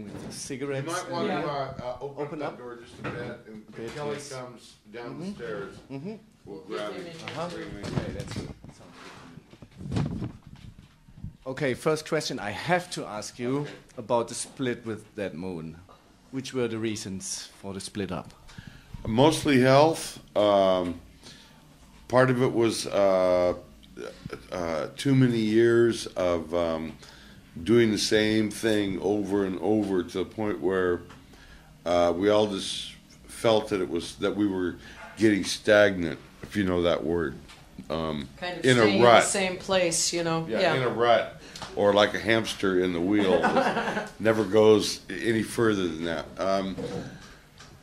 with You cigarettes. might want and- to open Open that up. door just a bit, and Bit, Kelly yes. comes down the stairs. We'll grab it. Okay, that's good. Sounds good to me. Okay, first question I have to ask you about the split with Dead Moon. Which were the reasons for the split up? Mostly health. Part of it was too many years of doing the same thing over and over to the point where we all just felt that we were getting stagnant, if you know that word. Kind of in staying a rut. in the same place, you know. In a rut, or like a hamster in the wheel that never goes any further than that.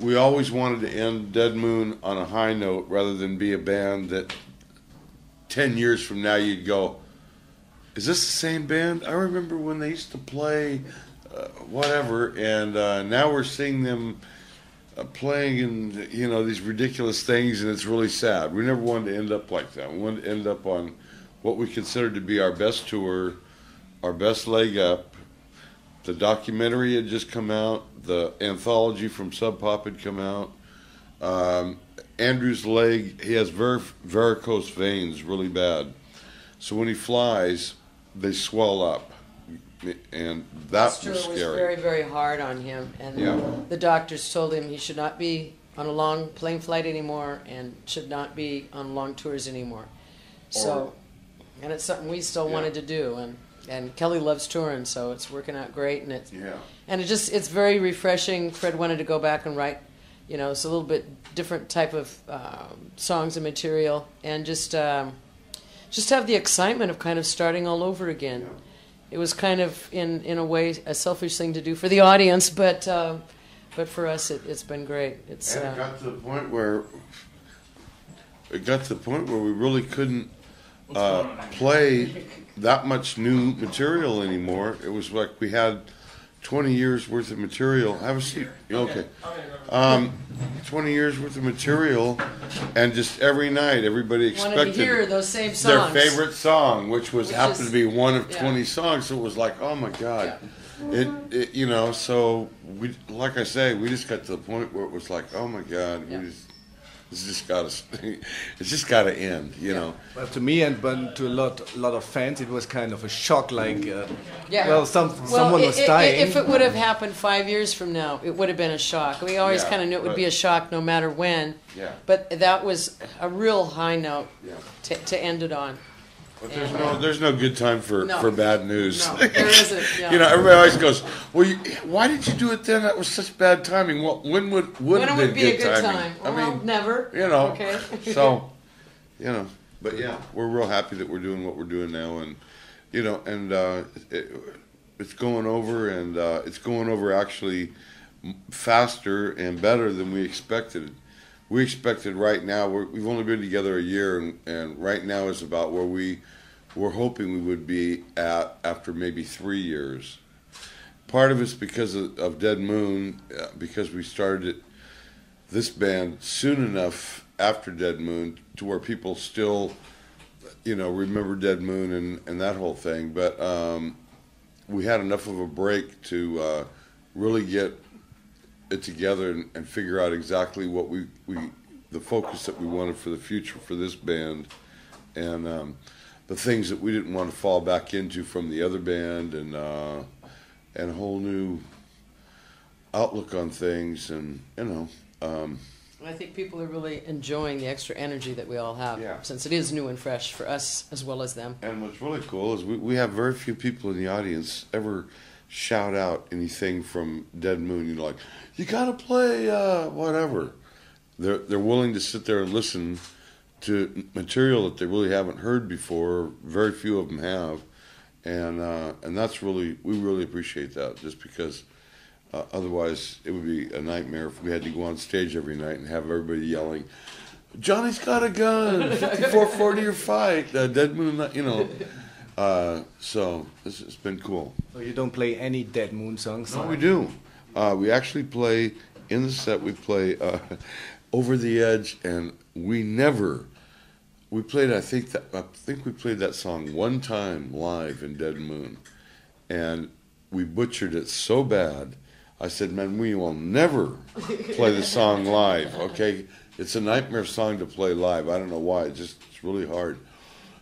We always wanted to end Dead Moon on a high note rather than be a band that 10 years from now you'd go, is this the same band? I remember when they used to play whatever, and now we're seeing them playing in, you know, these ridiculous things, and it's really sad. We never wanted to end up like that. We wanted to end up on what we considered to be our best tour, our best leg up. The documentary had just come out. The anthology from Sub Pop had come out. Andrew's leg, he has varicose veins really bad. So when he flies, they swell up. And that It was was scary. very, very hard on him. And the doctors told him he should not be on a long plane flight anymore and should not be on long tours anymore. So, and it's something we still wanted to do. And Kelly loves touring, so it's working out great. And it's very refreshing. Fred wanted to go back and write, you know, it's a little bit different type of songs and material, and just have the excitement of kind of starting all over again. It was kind of, in a way, a selfish thing to do for the audience, but for us, it's been great. It's and it got to the point where we really couldn't play that much new material anymore. It was like we had 20 years worth of material. Have a seat. Okay. 20 years worth of material, and just every night everybody expected wanted to hear those same their songs. favorite song, which happened to be one of 20 songs. So it was like, oh my God. It you know, so we, like I say, we just got to the point where it was like, oh my God, it's just got to end, you know. Well, to me and to a lot of fans, it was kind of a shock. Like, well, someone was dying. If it would have happened 5 years from now, it would have been a shock. We always kind of knew it would be a shock, no matter when. Yeah. But that was a real high note to end it on. But there's no good time for bad news. No, there isn't. Yeah. You know, everybody always goes, "Well, why did you do it then? That was such bad timing." Well, when would have be been a good timing? time? Well, never. You know. Okay. So, you know, but yeah, we're real happy that we're doing what we're doing now, and you know, and it's going over, and it's going over actually faster and better than we expected. We expected right now, we've only been together a year, and right now is about where we're hoping we would be at after maybe 3 years. Part of it's because of Dead Moon, because we started this band soon enough after Dead Moon to where people still, you know, remember Dead Moon and that whole thing. But we had enough of a break to really get it together and figure out exactly what the focus that we wanted for the future for this band, and the things that we didn't want to fall back into from the other band, and a whole new outlook on things, and you know. I think people are really enjoying the extra energy that we all have, since it is new and fresh for us as well as them. And what's really cool is we have very few people in the audience ever shout out anything from Dead Moon. You know, like, you gotta play whatever. They're willing to sit there and listen to material that they really haven't heard before. Very few of them have, and that's we really appreciate that. Just because otherwise it would be a nightmare if we had to go on stage every night and have everybody yelling, "Johnny's got a gun, 54-40 or fight, Dead Moon," you know. So it's been cool. So you don't play any Dead Moon songs? No, we do. We actually play in the set. We play Over the Edge, and we played. I think we played that song one time live in Dead Moon, and we butchered it so bad. I said, man, we will never play the song live, okay? It's a nightmare song to play live. I don't know why. It's really hard.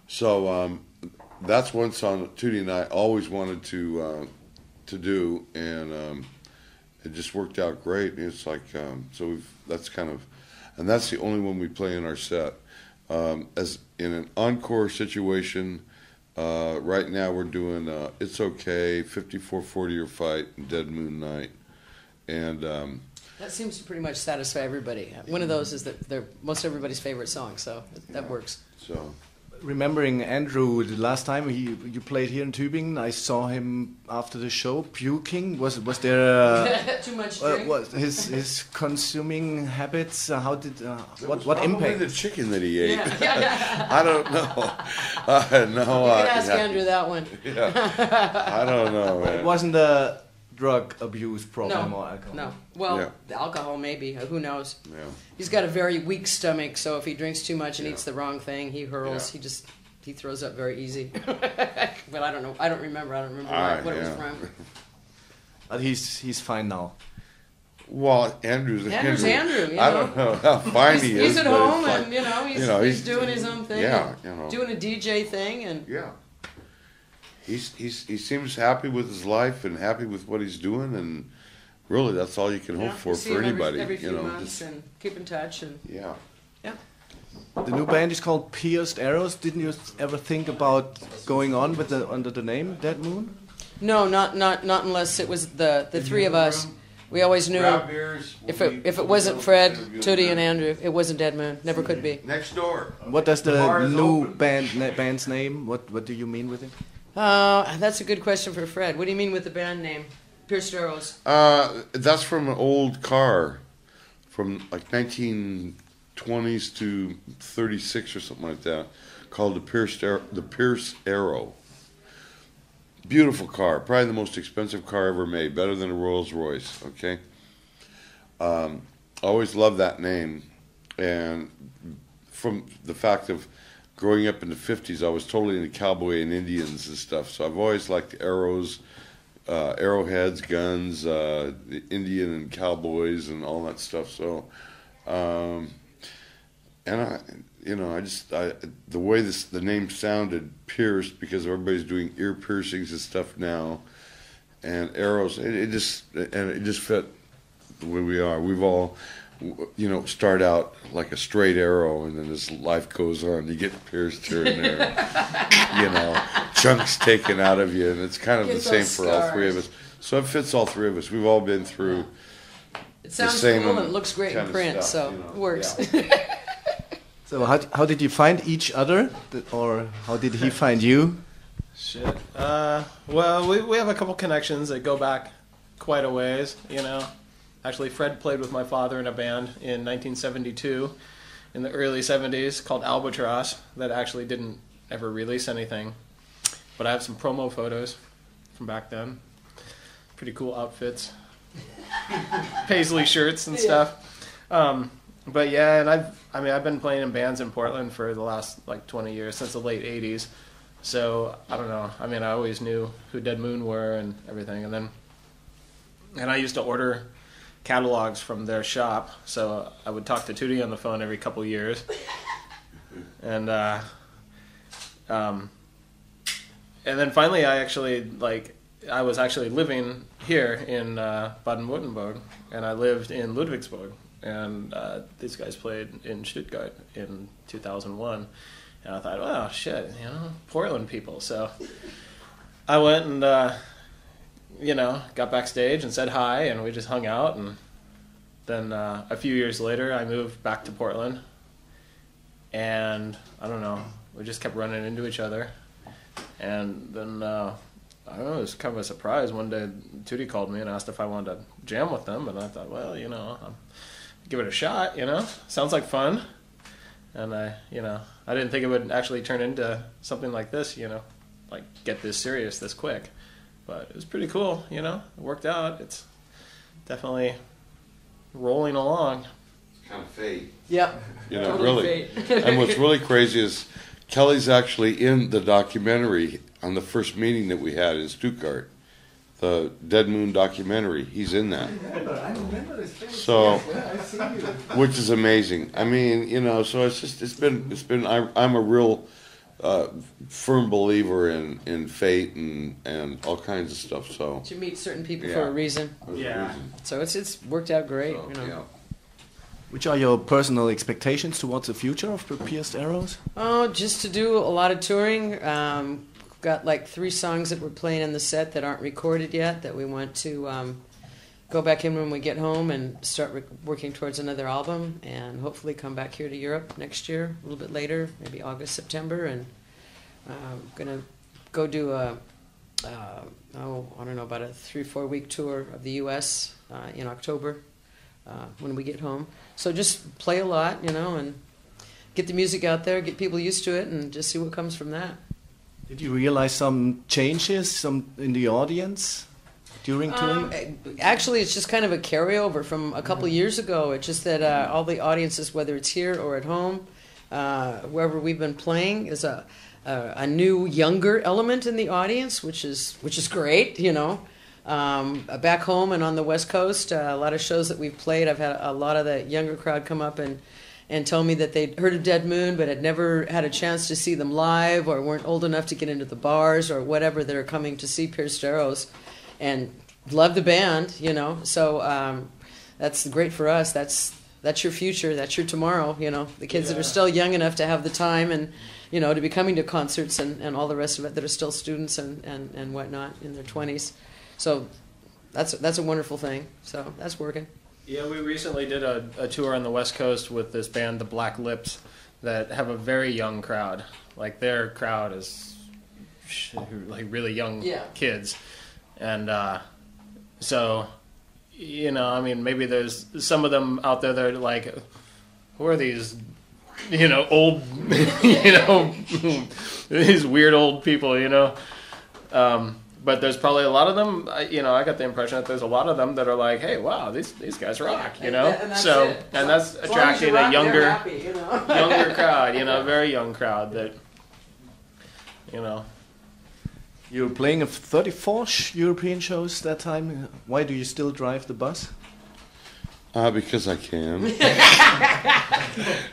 So that's one song that Tootie and I always wanted to do, and it just worked out great. And it's like, and that's the only one we play in our set. As in an encore situation, right now we're doing It's Okay, 5440 or Fight, and Dead Moon Night. And that seems to pretty much satisfy everybody. One of those is that they're most everybody's favorite song, so that works. So, remembering Andrew, the last time you played here in Tübingen, I saw him after the show puking. Was there too much drink? was his consuming habits? How did what probably impact? the chicken that he ate. Yeah. I don't know. No, You can ask Andrew that one. Yeah, I don't know, man. It wasn't a drug abuse problem or alcohol. No. Well, Yeah. the alcohol maybe. Who knows? Yeah. He's got a very weak stomach, so if he drinks too much and Yeah. eats the wrong thing, he hurls. Yeah. He throws up very easy. But I don't know. I don't remember what it was from. But he's fine now. Well, Andrew's Andrew. I don't know how fine he is. He's at but home, it's like, and he's doing his own thing. Yeah, doing a DJ thing, and yeah. He seems happy with his life and happy with what he's doing, and really that's all you can hope for see him anybody. every few months and keep in touch and Yeah. The new band is called Pierced Arrows. Didn't you ever think about going on with under the name Dead Moon? No, not unless it was the three of us. We always knew if it wasn't Fred, Tootie, and Andrew, it wasn't Dead Moon. Never could be. Next door. What does the new band's name? What do you mean with it? That's a good question for Fred. What do you mean with the band name? Pierced Arrows. That's from an old car from like 1920s to 36 or something like that, called the Pierce Arrow. Beautiful car, probably the most expensive car ever made, better than a Rolls Royce. Okay. Always loved that name, and from the fact of growing up in the 50s, I was totally into cowboy and Indians and stuff. So I've always liked arrows, arrowheads, guns, the Indian and cowboys and all that stuff. So, the way the name sounded, pierced, because everybody's doing ear piercings and stuff now, and arrows, it just fit the way we are. We've all, start out like a straight arrow, and then as life goes on, you get pierced here and there, chunks taken out of you, and it's kind of the same for all three of us. So it fits all three of us. We've all been through. It sounds the same cool and it looks great in print, stuff, so it works. Yeah. So how did you find each other, or how did he find you? Shit. Well, we have a couple connections that go back quite a ways, Actually, Fred played with my father in a band in 1972, in the early 70s, called Albatross, that actually didn't ever release anything. But I have some promo photos from back then. Pretty cool outfits. Paisley shirts and stuff. But yeah, and I've been playing in bands in Portland for the last 20 years, since the late 80s. So I don't know. I always knew who Dead Moon were and everything, and I used to order catalogs from their shop. So I would talk to Tootie on the phone every couple years, and then finally I was actually living here in Baden-Württemberg, and I lived in Ludwigsburg. And these guys played in Stuttgart in 2001. And I thought, wow, shit, Portland people. So I went and, got backstage and said hi, and we just hung out. And then a few years later, I moved back to Portland. And I don't know, we just kept running into each other. And then, I don't know, it was kind of a surprise. One day, Tootie called me and asked if I wanted to jam with them. And I thought, well, give it a shot, sounds like fun. And I didn't think it would actually turn into something like this, get this serious this quick. But it was pretty cool, it worked out. It's definitely rolling along. It's kind of fate. Yep. Totally really. Fate. And what's really crazy is Kelly's actually in the documentary on the first meeting that we had in Stuttgart. the Dead Moon documentary. He's in that. I remember this face. So, I've seen you. which is amazing. I mean, you know, so it's been. I'm a real firm believer in fate and all kinds of stuff. So You meet certain people Yeah. for a reason. there's a Yeah. reason. So it's worked out great. So, You know. yeah. Which are your personal expectations towards the future of the Pierced Arrows? Oh, just to do a lot of touring. Got like 3 songs that we're playing in the set that aren't recorded yet that we want to go back in when we get home and start working towards another album, and hopefully come back here to Europe next year, a little bit later, maybe August, September, and gonna go do a I don't know, about a 3-4 week tour of the U.S. In October when we get home. So just play a lot, you know, and get the music out there, get people used to it, and just see what comes from that. Did you realize some changes in the audience during touring? Actually, it's just kind of a carryover from a couple of years ago. It's just that all the audiences, whether it's here or at home, wherever we've been playing, is a new, younger element in the audience, which is great, you know. Back home and on the West Coast, a lot of shows that we've played, I've had a lot of the younger crowd come up and tell me that they'd heard of Dead Moon but had never had a chance to see them live, or weren't old enough to get into the bars or whatever. They're coming to see Pierced Arrows and love the band, you know. So that's great for us. That's your future. That's your tomorrow, you know. The kids that are still young enough to have the time and, you know, to be coming to concerts and all the rest of it, that are still students and whatnot in their 20s. So that's a wonderful thing. So that's working. Yeah, we recently did a tour on the West Coast with this band, the Black Lips, that have a very young crowd. Like, their crowd is like really young kids. And so, you know, I mean, maybe there's some of them out there that are like, who are these, you know, old, you know, these weird old people, you know? But there's probably a lot of them, you know, I got the impression that there's a lot of them that are like, hey, wow, these guys rock, you know? And that's so, it. and that's As long as you attracting rock, a younger, they're happy, you know? younger crowd, you know, a very young crowd that, you know. You were playing 34 European shows that time. Why do you still drive the bus? Because I can.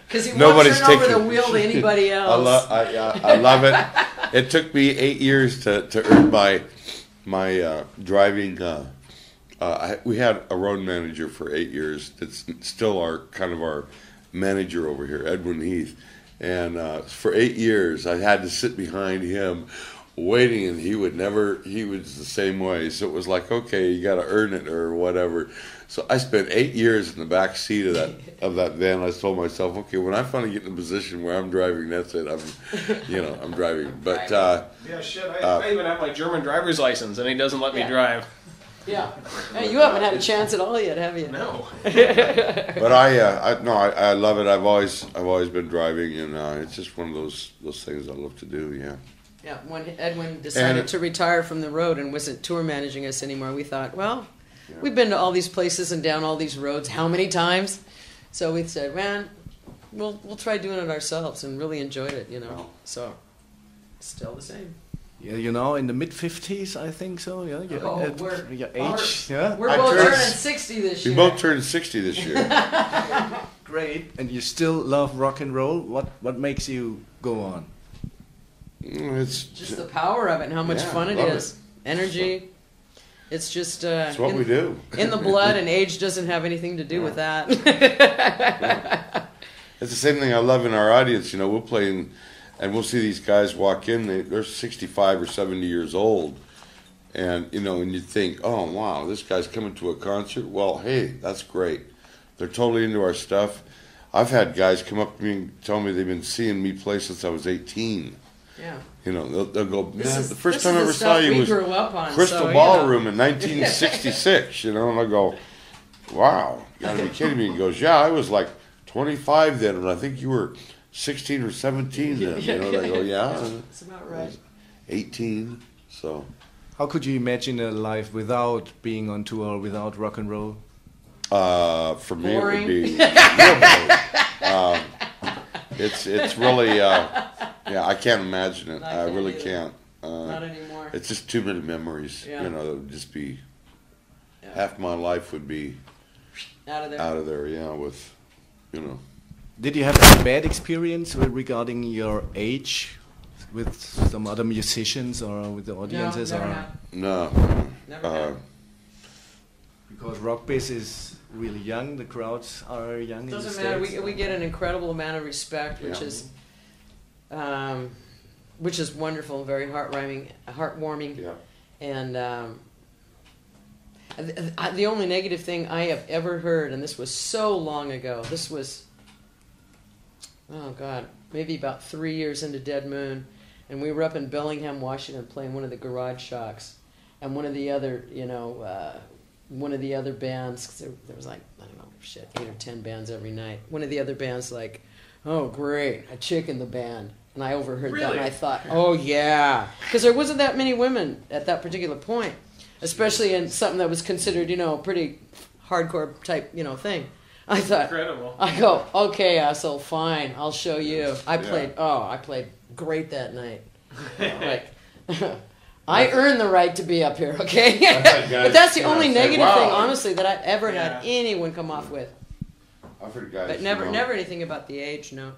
Because he won't Nobody's turn over taking- the wheel to anybody else. I love it. It took me 8 years to earn my driving. We had a road manager for 8 years. That's still our manager over here, Edwin Heath. And for 8 years, I had to sit behind him, waiting, and he was the same way. So it was like, okay, you got to earn it or whatever. So I spent 8 years in the back seat of that van. I told myself, okay, when I finally get in a position where I'm driving, that's it. I'm driving. But Yeah, shit, I even have my German driver's license, and he doesn't let me drive. Yeah. Hey, you haven't had a chance at all yet, have you? No. But I love it. I've always been driving, and it's just one of those things I love to do. Yeah. Yeah, when Edwin decided to retire from the road and wasn't tour managing us anymore, we thought, well, we've been to all these places and down all these roads how many times? So we said, man, we'll try doing it ourselves, and really enjoyed it, you know. So, still the same. Yeah, you know, in the mid-50s, I think so. Yeah, your age. Yeah, We're I both turned- turning 60 this We year. both turned 60 this year. great. And you still love rock and roll. What makes you go on? It's Just the power of it and how much Yeah, fun it love is. Energy. It's just it's what we do. in the blood, and age doesn't have anything to do with that. It's the same thing I love in our audience. You know, we'll play and we'll see these guys walk in. They're 65 or 70 years old, and you know, and you think, oh wow, this guy's coming to a concert. Well, hey, that's great. They're totally into our stuff. I've had guys come up to me and tell me they've been seeing me play since I was 18. Yeah. You know, they'll go, man, This the first is time I the ever saw stuff you we was grew up on, Crystal so, you Ballroom know. in 1966, you know, and I go, wow, you gotta be kidding me. He goes, yeah, I was like 25 then, and I think you were 16 or 17 then, you know, and I go, yeah, That's about right. 18, so. How could you imagine a life without being on tour, without rock and roll? For me, Boring. it would be real boring. It's really, yeah, I can't imagine it. I I can't really either. can't. Not anymore. anymore. It's just too many memories. Yeah. You know, that would just be Yeah. half my life would be Out of there. out of there. Yeah, with you know. Did you have any bad experience regarding your age with some other musicians or with the audiences? No, never or have. No. Never have. Because rock bass is really young, the crowds are young. in the Doesn't matter. States. We get an incredible amount of respect, which is wonderful, very heartwarming. Yeah. And the only negative thing I have ever heard, and this was so long ago. This was, oh God, maybe about 3 years into Dead Moon, and we were up in Bellingham, Washington, playing one of the garage shocks, and one of the other, one of the other bands, 'cause there was like, I don't know, 8 or 10 bands every night. One of the other bands like, oh great, a chick in the band. And I overheard that and I thought, oh yeah. Because there wasn't that many women at that particular point. Especially in something that was considered, pretty hardcore type, thing. I thought, Incredible. I go, okay, asshole, fine, I'll show you. I played great that night. Like, I earned the right to be up here, okay? But that's the only negative thing, honestly, that I've ever had anyone come off with. I've heard guys. But never anything about the age, no.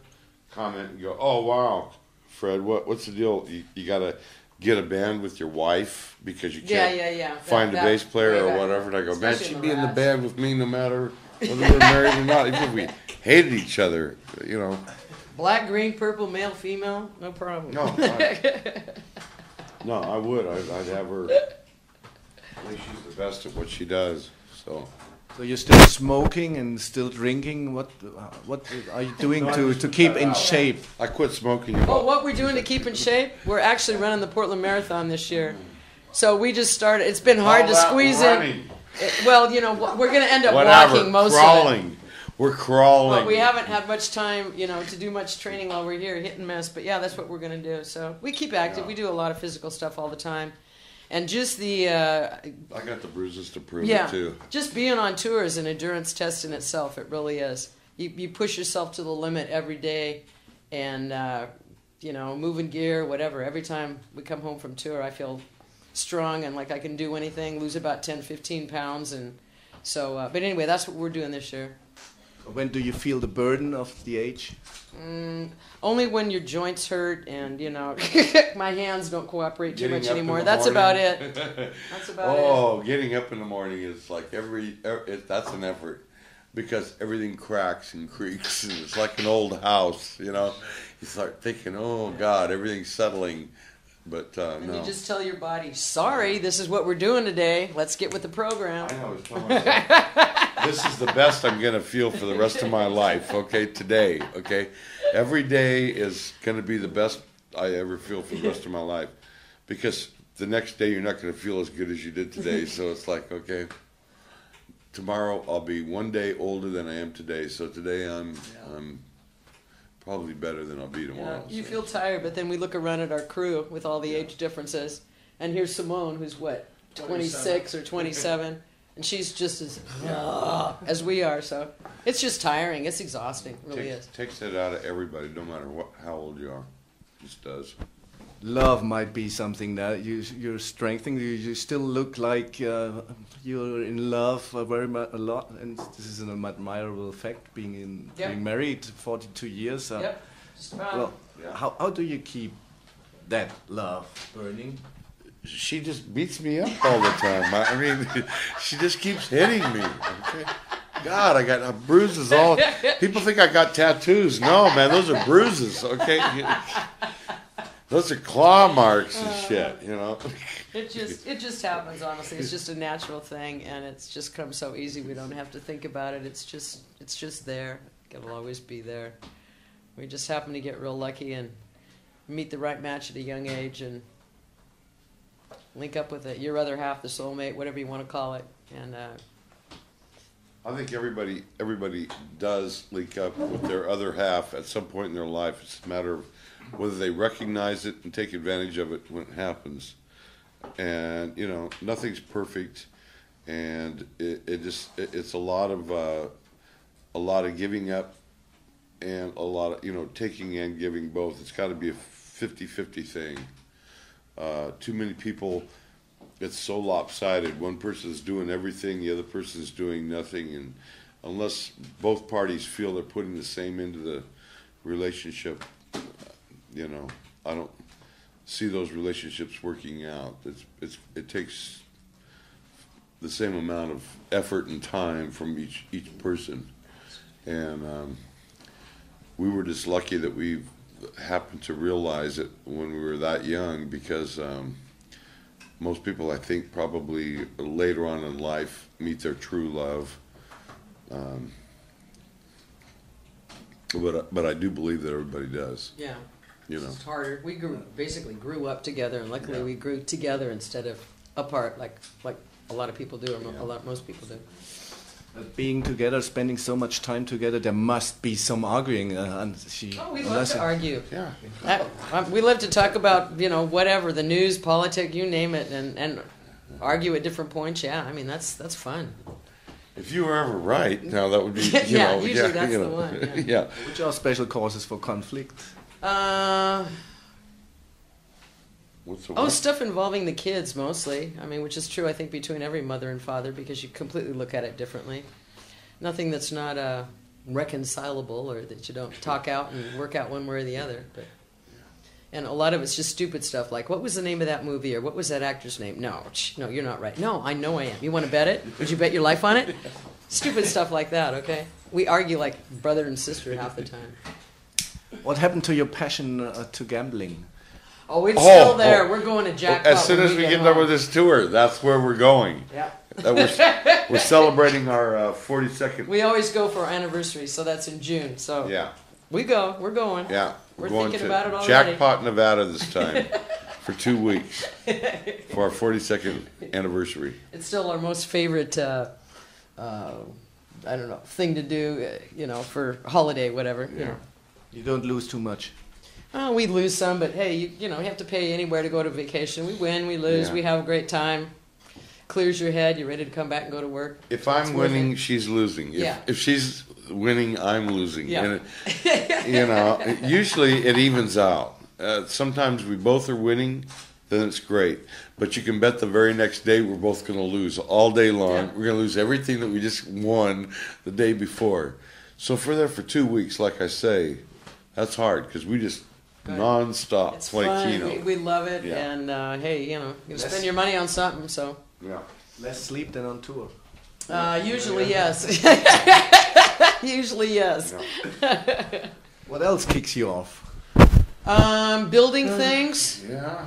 Comment and go, oh wow, Fred, what's the deal? You gotta get a band with your wife because you can't find a bass player or whatever. And I go, man, she'd be in the band with me no matter whether we're married or not, even if we hated each other, Black, green, purple, male, female, no problem. No, I would. I'd have her. I think she's the best at what she does. So you're still smoking and still drinking. What are you doing to keep in shape? I quit smoking. What we're doing to keep in shape? We're actually running the Portland Marathon this year. So we just started. It's been hard to squeeze in. We're going to end up walking most of it. We're crawling. But we haven't had much time, to do much training while we're here, hit and miss. But yeah, that's what we're going to do. So we keep active. We do a lot of physical stuff all the time. And just the... I got the bruises to prove it, too. Just being on tour is an endurance test in itself. It really is. You push yourself to the limit every day and, moving gear, whatever. Every time we come home from tour, I feel strong and like I can do anything, lose about 10, 15 pounds. And so, but anyway, that's what we're doing this year. When do you feel the burden of the age? Only when your joints hurt and, my hands don't cooperate too much anymore. That's about it. That's about it. Oh, getting up in the morning is like that's an effort because everything cracks and creaks and it's like an old house, You start thinking, oh, God, everything's settling. But and no. you just tell your body, sorry, this is what we're doing today. Let's get with the program. I know, I was telling myself, this is the best I'm going to feel for the rest of my life, okay, today, okay? Every day is going to be the best I ever feel for the rest of my life because the next day you're not going to feel as good as you did today, so it's like, okay, tomorrow I'll be one day older than I am today, so today I'm probably better than I'll be tomorrow. You feel tired, but then we look around at our crew with all the age differences, and here's Simone, who's 26 or 27, and she's just as we are. So it's just tiring. It's exhausting. It really is. Takes it out of everybody, no matter how old you are. It just does. Love might be something that you're strengthening. You still look like you're in love a lot, and this is an admirable fact. Being married 42 years. Yep. Just about. Well, how do you keep that love burning? She just beats me up all the time. I mean, she just keeps hitting me. Okay? God, I got bruises all. People think I got tattoos. No, man, those are bruises. Okay. Those are claw marks and shit, It just happens, honestly. It's just a natural thing, and it's just comes so easy. We don't have to think about it. It's just there. It'll always be there. We just happen to get real lucky and meet the right match at a young age and link up with it. Your other half, the soulmate, whatever you want to call it. And I think everybody does link up with their other half at some point in their life. It's a matter of whether they recognize it and take advantage of it when it happens. And nothing's perfect, and it's a lot of giving up and a lot of taking and giving both. It's got to be a 50-50 thing. too many people. It's so lopsided. One person's doing everything, the other person's doing nothing, and unless both parties feel they're putting the same into the relationship, I don't see those relationships working out. It takes the same amount of effort and time from each person, and we were just lucky that we happened to realize it when we were that young, because most people, I think, probably later on in life meet their true love. But I do believe that everybody does. Yeah. It's harder. We basically grew up together, and luckily we grew together instead of apart, like a lot of people do, or most people do. Being together, spending so much time together, there must be some arguing. We love to argue. Yeah. We love to talk about, whatever, the news, politics, you name it, and argue at different points. Yeah, I mean, that's fun. If you were ever right, now that would be, usually that's the one. Yeah. Which are special causes for conflict? Stuff involving the kids mostly. I mean, which is true, I think, between every mother and father, because you completely look at it differently. Nothing that's not reconcilable, or that you don't talk out and work out one way or the other. And a lot of it's just stupid stuff, like, what was the name of that movie, or what was that actor's name? No, you're not right. No, I know I am. You want to bet it? Would you bet your life on it? Stupid stuff like that, okay? We argue like brother and sister half the time. What happened to your passion to gambling? Oh, it's still there. We're going to jackpot. As soon as we get done with this tour, that's where we're going. Yeah. We're celebrating our 42nd. We always go for our anniversary, so that's in June. So yeah, we're going. Yeah, we're going thinking to about it already. Jackpot, Nevada this time for 2 weeks for our 42nd anniversary. It's still our most favorite, thing to do, for holiday, whatever. Yeah. You don't lose too much. Oh, we lose some, but hey, you have to pay anywhere to go to vacation. We win, we lose, we have a great time. Clears your head. You're ready to come back and go to work. If I'm winning, she's losing. If she's winning, I'm losing. Yeah. And usually it evens out. Sometimes we both are winning, then it's great. But you can bet the very next day we're both going to lose all day long. Yeah. We're going to lose everything that we just won the day before. So if we're there for 2 weeks, like I say, that's hard, because we just non-stop play Keno. We love it, and hey, you spend your money on something, so. Yeah. Less sleep than on tour. Usually, yes. Usually, yes. Yeah. What else kicks you off? Building things. Yeah.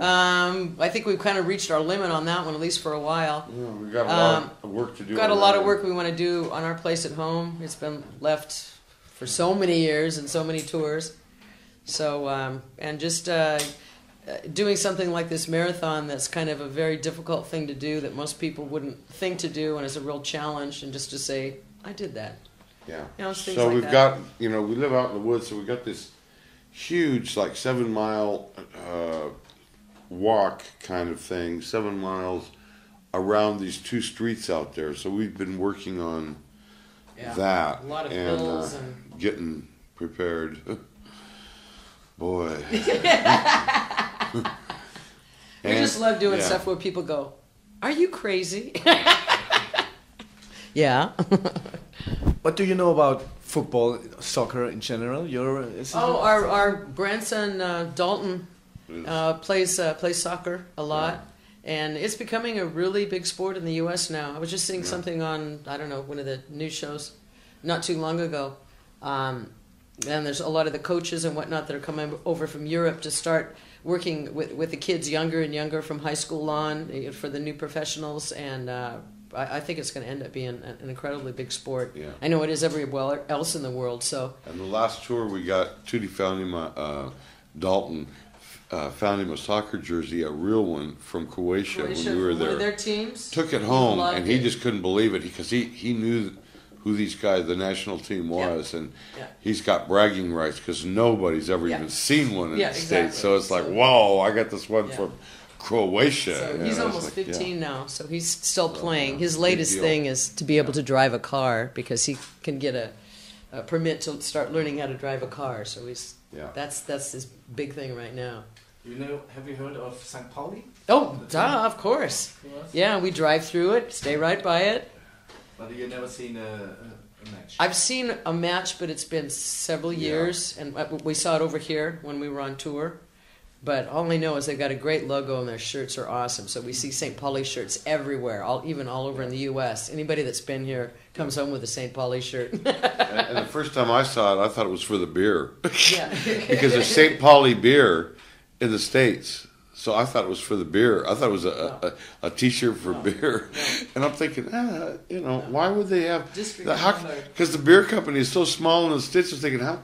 I think we've kind of reached our limit on that one, at least for a while. Yeah, we've got a lot of work to do. Got a lot of work we want to do on our place at home. It's been left for so many years and so many tours. So, and just doing something like this marathon, that's kind of a very difficult thing to do, that most people wouldn't think to do, and is a real challenge, and just to say, I did that. Yeah. So we've got, we live out in the woods, so we've got this huge, like 7-mile walk kind of thing, 7 miles around these 2 streets out there. So we've been working on that. A lot of hills and getting prepared. Boy. We just love doing stuff where people go, "Are you crazy?" Yeah. What do you know about football, soccer in general? Our grandson Dalton plays soccer a lot, and it's becoming a really big sport in the U.S. now. I was just seeing something on, I don't know, one of the news shows not too long ago. And there's a lot of the coaches and whatnot that are coming over from Europe to start working with the kids younger and younger from high school on for the new professionals. And I think it's going to end up being an incredibly big sport. Yeah. I know it is everywhere else in the world. So. And the last tour we got, Tootie found him, Dalton found him a soccer jersey, a real one from Croatia when we were there. One of their teams. Took it home, and he just couldn't believe it, because he knew who these guys, the national team was, and he's got bragging rights, because nobody's ever even seen one in the States. So it's like, whoa, I got this one from Croatia. So he's almost 15 now, so he's still playing. His latest thing is to be able to drive a car, because he can get a permit to start learning how to drive a car. So that's his big thing right now. You know, have you heard of St. Pauli? Oh, duh, of course. Yeah, we drive through it, stay right by it. But you've never seen a match? I've seen a match, but it's been several years, and we saw it over here when we were on tour. But all I know is they've got a great logo and their shirts are awesome. So we see St. Pauli shirts everywhere, even all over in the U.S. Anybody that's been here comes home with a St. Pauli shirt. And the first time I saw it, I thought it was for the beer. Yeah. Because there's St. Pauli beer in the States. So I thought it was for the beer. I thought it was a T-shirt for beer. No. And I'm thinking, why would they have... Disregard. Because the beer company is so small in the States. I was thinking, how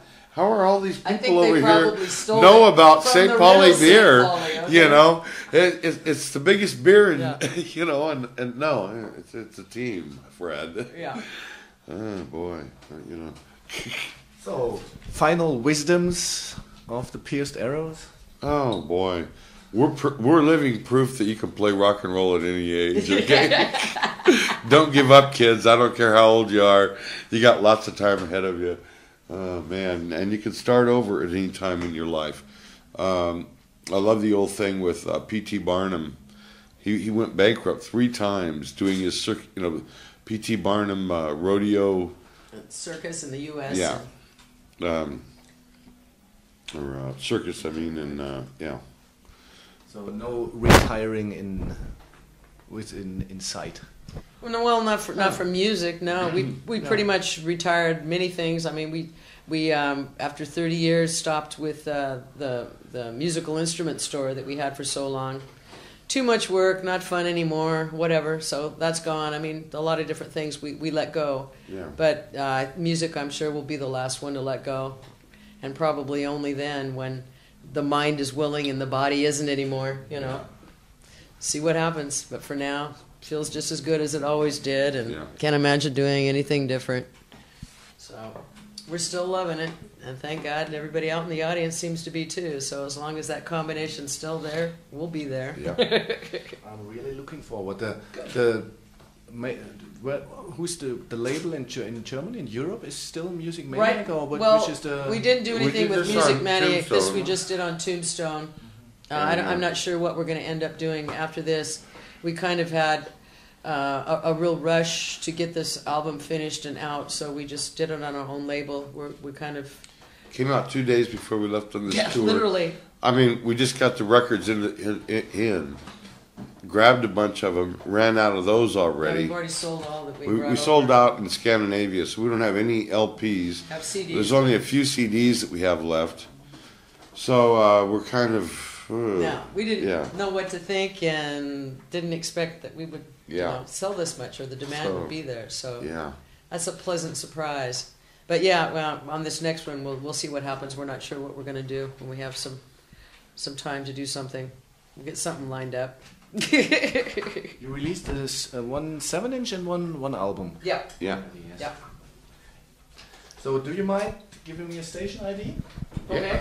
are all these I think people they over probably here stole know it about from St. the Pauli real St. beer? Pauli, okay. You know, it's the biggest beer, in, Yeah. and no, it's a team, Fred. Yeah. Oh boy, So, final wisdoms of the pierced arrows? Oh boy, we're living proof that you can play rock and roll at any age. Okay, don't give up, kids. I don't care how old you are. You got lots of time ahead of you. Oh man, and you can start over at any time in your life. I love the old thing with P.T. Barnum. He went bankrupt 3 times doing his P.T. Barnum rodeo Circus in the U.S. Yeah. Or circus, I mean, and yeah. So no retiring in sight. Well, not for music. No, we pretty much retired many things. I mean, we after 30 years stopped with the musical instrument store that we had for so long. Too much work, not fun anymore, whatever. So that's gone. I mean, a lot of different things we let go. Yeah. But music, I'm sure, will be the last one to let go, and probably only then when the mind is willing and the body isn't anymore. You know, see what happens. But for now, feels just as good as it always did, and can't imagine doing anything different. So we're still loving it, and thank God, and everybody out in the audience seems to be too. So as long as that combination's still there, we'll be there. Yeah. I'm really looking forward. Who's the label in Germany, in Europe, is still Music Maniac? Right. Or Well, which is the... we didn't do anything with this Music on Maniac. This Tombstone. we just did on Tombstone. I'm not sure what we're going to end up doing after this. We kind of had a real rush to get this album finished and out, so we just did it on our own label. We kind of... Came out 2 days before we left on this tour. Literally. I mean, we just got the records in, grabbed a bunch of them, ran out of those already. We've already sold all that We sold out in Scandinavia, so we don't have any LPs. Have CDs. There's only a few CDs that we have left. So we're kind of... No, we didn't know what to think and didn't expect that we would sell this much or the demand would be there. So that's a pleasant surprise. But on this next one, we'll see what happens. We're not sure what we're going to do when we have some time to do something. We'll get something lined up. You released this one 7-inch and one album. Yeah. Yeah. Yes. Yeah. So do you mind giving me a station ID? Okay.